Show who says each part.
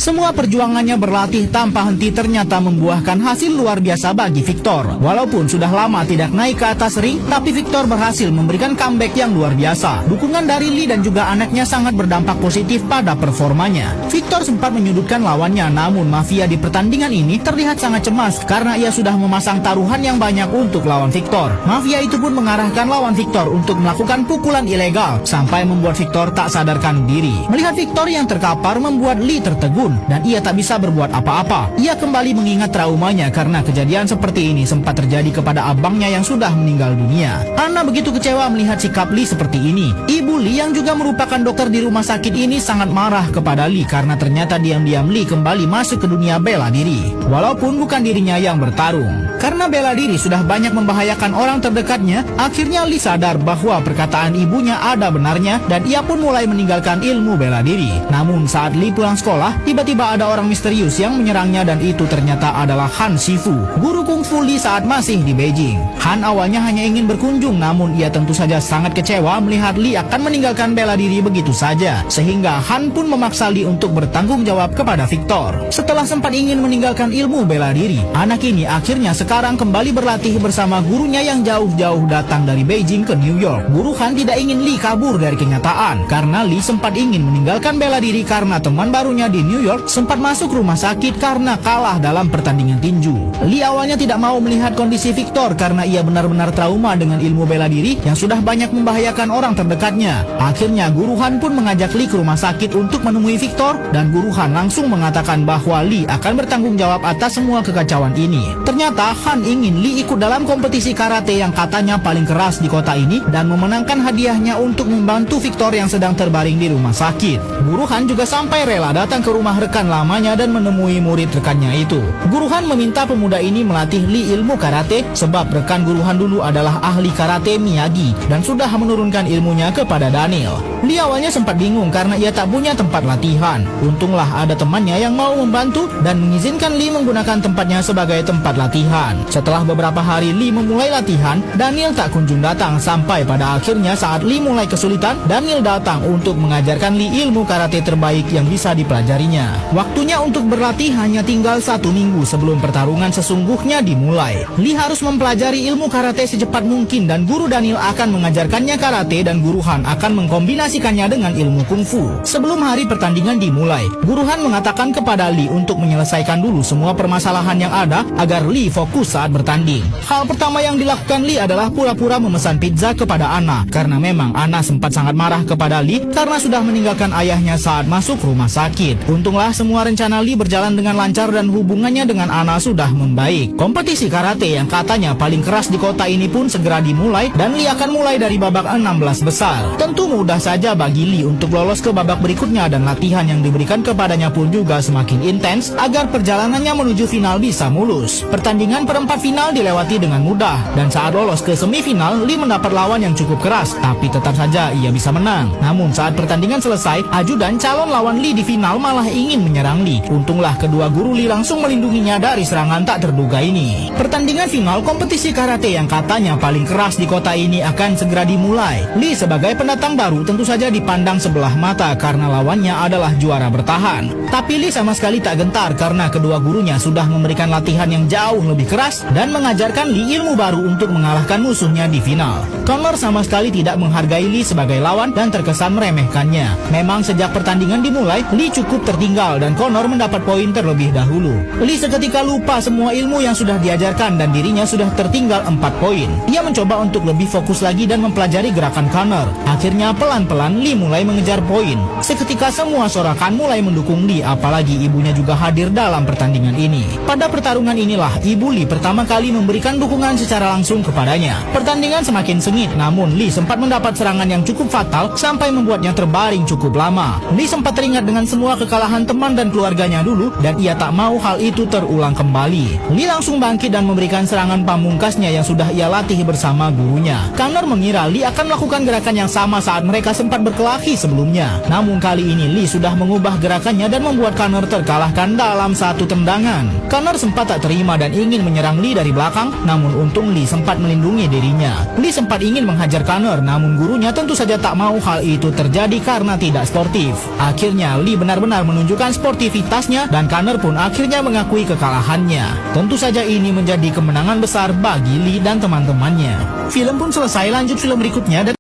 Speaker 1: Semua perjuangannya berlatih tanpa henti ternyata membuahkan hasil luar biasa bagi Victor. Walaupun sudah lama tidak naik ke atas ring, tapi Victor berhasil memberikan comeback yang luar biasa. Dukungan dari Lee dan juga anaknya sangat berdampak positif pada performanya. Victor sempat menyudutkan lawannya, namun Mafia di pertandingan ini terlihat sangat cemas karena ia sudah memasang taruhan yang banyak untuk lawan Victor. Mafia itu pun mengarahkan lawan Victor untuk melakukan pukulan ilegal sampai membuat Victor tak sadarkan diri. Melihat Victor yang terkapar membuat Lee tertegun dan ia tak bisa berbuat apa-apa. Ia kembali mengingat traumanya karena kejadian seperti ini sempat terjadi kepada abangnya yang sudah meninggal dunia. Anna begitu kecewa melihat sikap Lee seperti ini. Ibu Lee yang juga merupakan dokter di rumah sakit ini sangat marah kepada Lee karena ternyata diam-diam Lee kembali masuk ke dunia bela diri. Walaupun bukan dirinya yang bertarung. Karena bela diri sudah banyak membahayakan orang terdekatnya, akhirnya Lee sadar bahwa perkataan ibunya ada benarnya dan ia pun mulai meninggalkan ilmu bela diri. Namun saat Lee pulang sekolah, tiba-tiba ada orang misterius yang menyerangnya dan itu ternyata adalah Han Shifu, guru kungfu Lee saat masih di Beijing. Han awalnya hanya ingin berkunjung, namun ia tentu saja sangat kecewa melihat Lee akan meninggalkan bela diri begitu saja. Sehingga Han pun memaksa Lee untuk bertanggung jawab kepada Victor. Setelah sempat ingin meninggalkan ilmu bela diri, anak ini akhirnya sekarang kembali berlatih bersama gurunya yang jauh-jauh datang dari Beijing ke New York. Guru Han tidak ingin Lee kabur dari kenyataan karena Lee sempat ingin meninggalkan bela diri karena teman barunya di New York sempat masuk rumah sakit karena kalah dalam pertandingan tinju. Lee awalnya tidak mau melihat kondisi Victor karena ia benar-benar trauma dengan ilmu bela diri yang sudah banyak membahayakan orang terdekatnya. Akhirnya Guru Han pun mengajak Lee ke rumah sakit untuk menemui Victor dan Guru Han langsung mengatakan bahwa Lee akan bertanggung jawab atas semua kekacauan ini. Ternyata Han ingin Lee ikut dalam kompetisi karate yang katanya paling keras di kota ini dan memenangkan hadiahnya untuk membantu Victor yang sedang terbaring di rumah sakit. Guru Han juga sampai rela datang ke rumah rekan lamanya dan menemui murid rekannya itu. Guru Han meminta pemuda ini melatih Lee ilmu karate sebab rekan Guru Han dulu adalah ahli karate Miyagi dan sudah menurunkan ilmunya kepada Daniel. Lee awalnya sempat bingung karena ia tak punya tempat latihan. Untunglah ada temannya yang mau membantu dan mengizinkan Lee menggunakan tempatnya sebagai tempat latihan. Setelah beberapa hari Lee memulai latihan, Daniel tak kunjung datang sampai pada akhirnya saat Lee mulai kesulitan, Daniel datang untuk mengajarkan Lee ilmu karate terbaik yang bisa dipelajarinya. Waktunya untuk berlatih hanya tinggal 1 minggu sebelum pertarungan sesungguhnya dimulai. Lee harus mempelajari ilmu karate secepat mungkin dan guru Daniel akan mengajarkannya karate dan Guru Han akan mengkombinasikannya dengan ilmu kungfu. Sebelum hari pertandingan dimulai, Guru Han mengatakan kepada Lee untuk menyelesaikan dulu semua permasalahan yang ada agar Lee fokus saat bertanding. Hal pertama yang dilakukan Lee adalah pura-pura memesan pizza kepada Anna karena memang Anna sempat sangat marah kepada Lee karena sudah meninggalkan ayahnya saat masuk rumah sakit. Untunglah semua rencana Lee berjalan dengan lancar dan hubungannya dengan Anna sudah membaik. Kompetisi karate yang katanya paling keras di kota ini pun segera dimulai dan Lee akan mulai dari babak 16 besar. Tentu mudah saja bagi Lee untuk lolos ke babak berikutnya dan latihan yang diberikan kepadanya pun juga semakin intens agar perjalanannya menuju final bisa mulus. Pertandingan perempat final dilewati dengan mudah dan saat lolos ke semifinal Lee mendapat lawan yang cukup keras tapi tetap saja ia bisa menang. Namun saat pertandingan selesai, ajudan calon lawan Lee di final malah ingin menyerang Lee. Untunglah kedua guru Lee langsung melindunginya dari serangan tak terduga ini. Pertandingan final kompetisi karate yang katanya paling keras di kota ini akan segera dimulai. Lee sebagai pendatang baru tentu saja dipandang sebelah mata karena lawannya adalah juara bertahan. Tapi Lee sama sekali tak gentar karena kedua gurunya sudah memberikan latihan yang jauh lebih keras dan mengajarkan Lee ilmu baru untuk mengalahkan musuhnya di final. Connor sama sekali tidak menghargai Lee sebagai lawan dan terkesan meremehkannya. Memang sejak pertandingan dimulai, Lee cukup tertinggal dan Connor mendapat poin terlebih dahulu. Lee seketika lupa semua ilmu yang sudah diajarkan dan dirinya sudah tertinggal 4 poin. Ia mencoba untuk lebih fokus lagi dan mempelajari gerakan Connor. Akhirnya pelan-pelan Lee mulai mengejar poin. Seketika semua sorakan mulai mendukung Lee, apalagi ibunya juga hadir dalam pertandingan ini. Pada pertarungan inilah ibu Lee pertama kali memberikan dukungan secara langsung kepadanya. Pertandingan semakin sengit, namun Lee sempat mendapat serangan yang cukup fatal sampai membuatnya terbaring cukup lama. Lee sempat teringat dengan semua kekalahan teman dan keluarganya dulu dan ia tak mau hal itu terulang kembali. Lee langsung bangkit dan memberikan serangan pamungkasnya yang sudah ia latih bersama gurunya. Connor mengira Lee akan melakukan gerakan yang sama saat mereka sempat berkelahi sebelumnya. Namun kali ini Lee sudah mengubah gerakannya dan membuat Connor terkalahkan dalam satu tendangan. Connor sempat tak terima dan ingin menyerang Lee dari belakang, namun untung Lee sempat melindungi dirinya. Lee sempat ingin menghajar Connor, namun gurunya tentu saja tak mau hal itu terjadi karena tidak sportif. Akhirnya Lee benar-benar menunjukkan menunjukkan sportivitasnya dan Conner pun akhirnya mengakui kekalahannya. Tentu saja ini menjadi kemenangan besar bagi Lee dan teman-temannya. Film pun selesai, lanjut film berikutnya dan